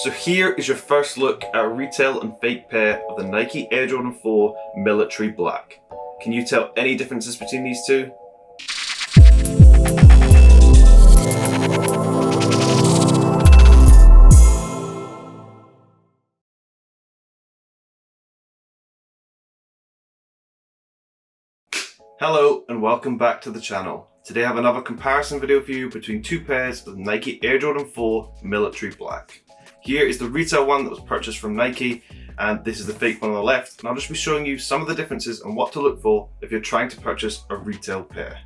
So here is your first look at a retail and fake pair of the Nike Air Jordan 4 Military Black. Can you tell any differences between these two? Hello and welcome back to the channel. Today I have another comparison video for you between two pairs of Nike Air Jordan 4 Military Black. Here is the retail one that was purchased from Nike, and this is the fake one on the left, and I'll just be showing you some of the differences and what to look for if you're trying to purchase a retail pair.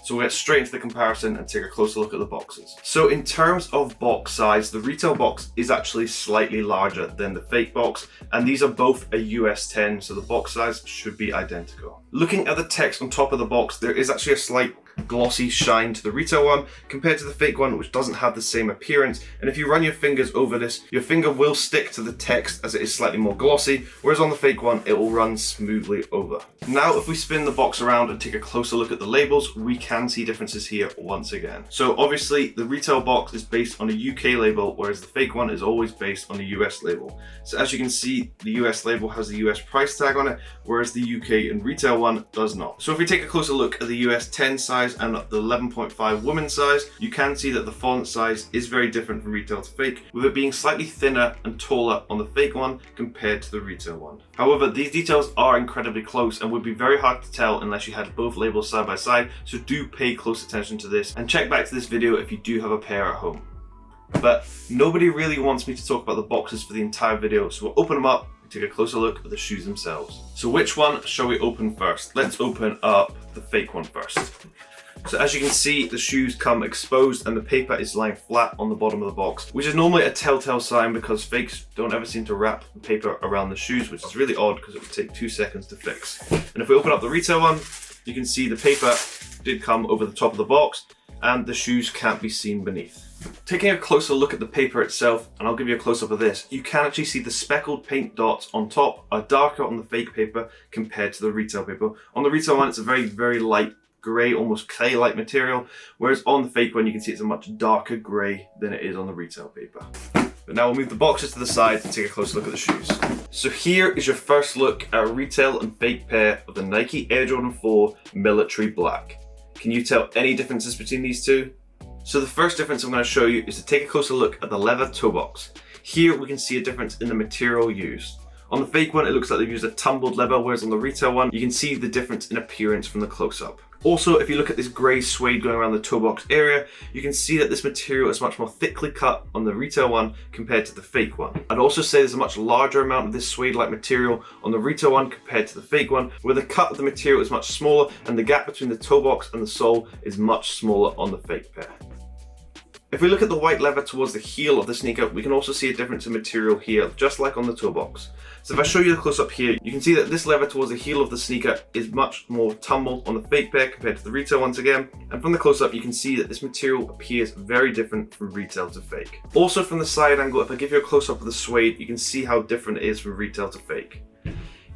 So we'll get straight into the comparison and take a closer look at the boxes. So in terms of box size, the retail box is actually slightly larger than the fake box, and these are both a US 10, so the box size should be identical. Looking at the text on top of the box, there is actually a slight glossy shine to the retail one compared to the fake one, which doesn't have the same appearance, and if you run your fingers over this, your finger will stick to the text as it is slightly more glossy, whereas on the fake one it will run smoothly over. Now if we spin the box around and take a closer look at the labels, we can see differences here once again. So obviously the retail box is based on a UK label, whereas the fake one is always based on a US label. So as you can see, the US label has the US price tag on it, whereas the UK and retail one does not. So if we take a closer look at the US 10 size and the 11.5 women's size, you can see that the font size is very different from retail to fake, with it being slightly thinner and taller on the fake one compared to the retail one. However, these details are incredibly close and would be very hard to tell unless you had both labels side by side, so do pay close attention to this and check back to this video if you do have a pair at home. But nobody really wants me to talk about the boxes for the entire video, so we'll open them up and take a closer look at the shoes themselves. So which one shall we open first? Let's open up the fake one first. So as you can see, the shoes come exposed and the paper is lying flat on the bottom of the box, which is normally a telltale sign because fakes don't ever seem to wrap the paper around the shoes, which is really odd because it would take 2 seconds to fix. And if we open up the retail one, you can see the paper did come over the top of the box and the shoes can't be seen beneath. Taking a closer look at the paper itself, and I'll give you a close-up of this, you can actually see the speckled paint dots on top are darker on the fake paper compared to the retail paper. On the retail one, it's a very light grey, almost clay-like material, whereas on the fake one you can see it's a much darker grey than it is on the retail paper. But now we'll move the boxes to the side and take a closer look at the shoes. So here is your first look at a retail and fake pair of the Nike Air Jordan 4 Military Black. Can you tell any differences between these two? So the first difference I'm going to show you is to take a closer look at the leather toe box. Here we can see a difference in the material used. On the fake one it looks like they've used a tumbled leather, whereas on the retail one you can see the difference in appearance from the close-up. Also, if you look at this grey suede going around the toe box area, you can see that this material is much more thickly cut on the retail one compared to the fake one. I'd also say there's a much larger amount of this suede-like material on the retail one compared to the fake one, where the cut of the material is much smaller and the gap between the toe box and the sole is much smaller on the fake pair. If we look at the white leather towards the heel of the sneaker, we can also see a difference in material here, just like on the toe box. So if I show you the close up here, you can see that this leather towards the heel of the sneaker is much more tumbled on the fake pair compared to the retail once again. And from the close up, you can see that this material appears very different from retail to fake. Also from the side angle, if I give you a close up of the suede, you can see how different it is from retail to fake.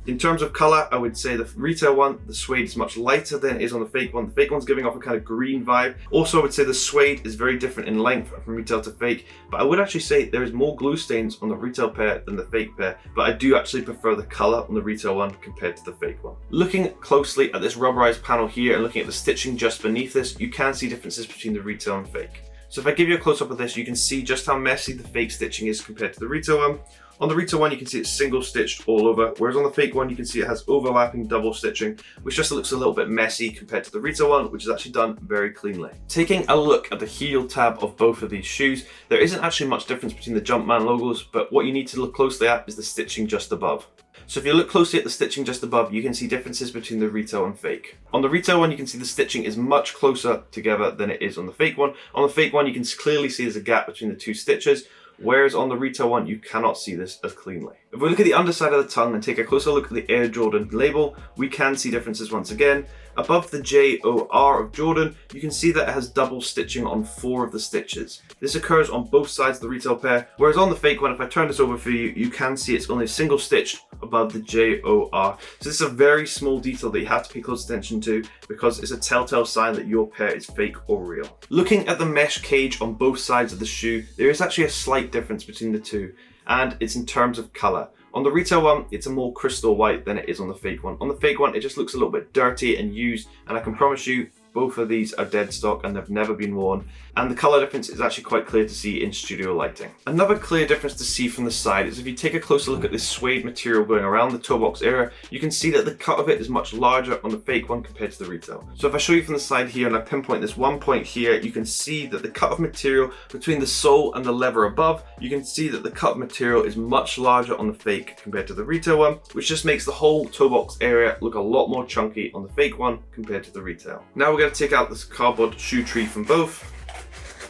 In terms of colour, I would say the retail one, the suede is much lighter than it is on the fake one. The fake one's giving off a kind of green vibe. Also, I would say the suede is very different in length from retail to fake, but I would actually say there is more glue stains on the retail pair than the fake pair, but I do actually prefer the colour on the retail one compared to the fake one. Looking closely at this rubberized panel here and looking at the stitching just beneath this, you can see differences between the retail and fake. So if I give you a close-up of this, you can see just how messy the fake stitching is compared to the retail one. On the retail one, you can see it's single stitched all over, whereas on the fake one, you can see it has overlapping double stitching, which just looks a little bit messy compared to the retail one, which is actually done very cleanly. Taking a look at the heel tab of both of these shoes, there isn't actually much difference between the Jumpman logos, but what you need to look closely at is the stitching just above. So if you look closely at the stitching just above, you can see differences between the retail and fake. On the retail one, you can see the stitching is much closer together than it is on the fake one. On the fake one, you can clearly see there's a gap between the two stitches, whereas on the retail one, you cannot see this as cleanly. If we look at the underside of the tongue and take a closer look at the Air Jordan label, we can see differences once again. Above the J-O-R of Jordan, you can see that it has double stitching on 4 of the stitches. This occurs on both sides of the retail pair, whereas on the fake one, if I turn this over for you, you can see it's only single stitched above the JOR. So this is a very small detail that you have to pay close attention to because it's a telltale sign that your pair is fake or real. Looking at the mesh cage on both sides of the shoe, there is actually a slight difference between the two, and it's in terms of color. On the retail one, it's a more crystal white than it is on the fake one. On the fake one, it just looks a little bit dirty and used, and I can promise you, both of these are dead stock and they've never been worn. And the color difference is actually quite clear to see in studio lighting. Another clear difference to see from the side is if you take a closer look at this suede material going around the toe box area, you can see that the cut of it is much larger on the fake one compared to the retail. So if I show you from the side here and I pinpoint this one point here, you can see that the cut of material between the sole and the leather above, you can see that the cut of material is much larger on the fake compared to the retail one, which just makes the whole toe box area look a lot more chunky on the fake one compared to the retail. Now we're going to take out this cardboard shoe tree from both.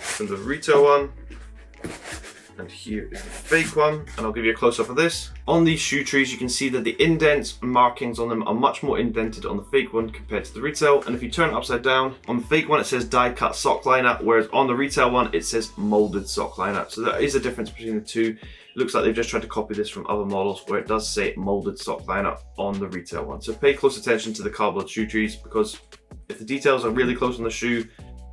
From the retail one, and here is the fake one, and I'll give you a close-up of this. On these shoe trees, you can see that the indents and markings on them are much more indented on the fake one compared to the retail, and if you turn it upside down, on the fake one it says die-cut sock liner, whereas on the retail one it says molded sock liner. So there is a difference between the two. It looks like they've just tried to copy this from other models where it does say molded sock liner on the retail one. So pay close attention to the cardboard shoe trees, because if the details are really close on the shoe,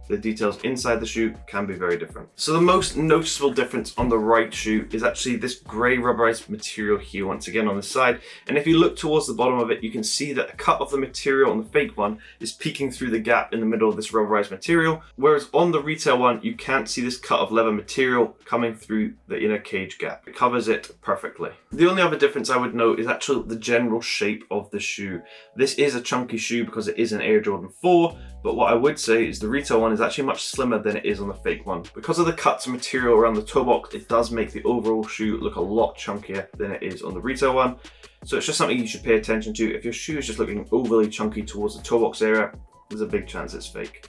the details inside the shoe can be very different. So the most noticeable difference on the right shoe is actually this grey rubberized material here once again on the side. And if you look towards the bottom of it, you can see that a cut of the material on the fake one is peeking through the gap in the middle of this rubberized material. Whereas on the retail one, you can't see this cut of leather material coming through the inner cage gap. It covers it perfectly. The only other difference I would note is actually the general shape of the shoe. This is a chunky shoe because it is an Air Jordan 4, but what I would say is the retail one is actually much slimmer than it is on the fake one. Because of the cuts of material around the toe box, it does make the overall shoe look a lot chunkier than it is on the retail one. So it's just something you should pay attention to. If your shoe is just looking overly chunky towards the toe box area, there's a big chance it's fake.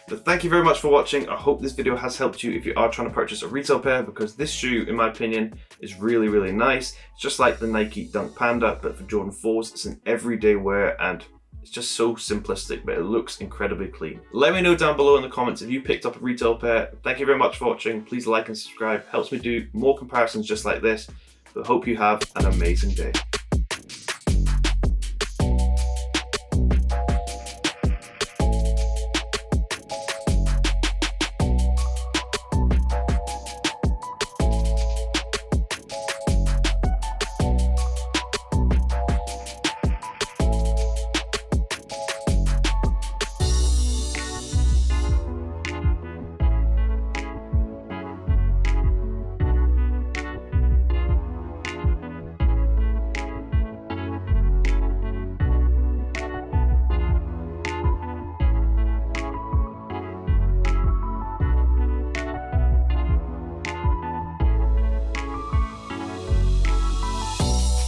But thank you very much for watching. I hope this video has helped you if you are trying to purchase a retail pair, because this shoe, in my opinion, is really, really nice. It's just like the Nike Dunk Panda, but for Jordan 4s. It's an everyday wear and it's just so simplistic, but it looks incredibly clean. Let me know down below in the comments if you picked up a retail pair. Thank you very much for watching. Please like and subscribe. Helps me do more comparisons just like this. But hope you have an amazing day.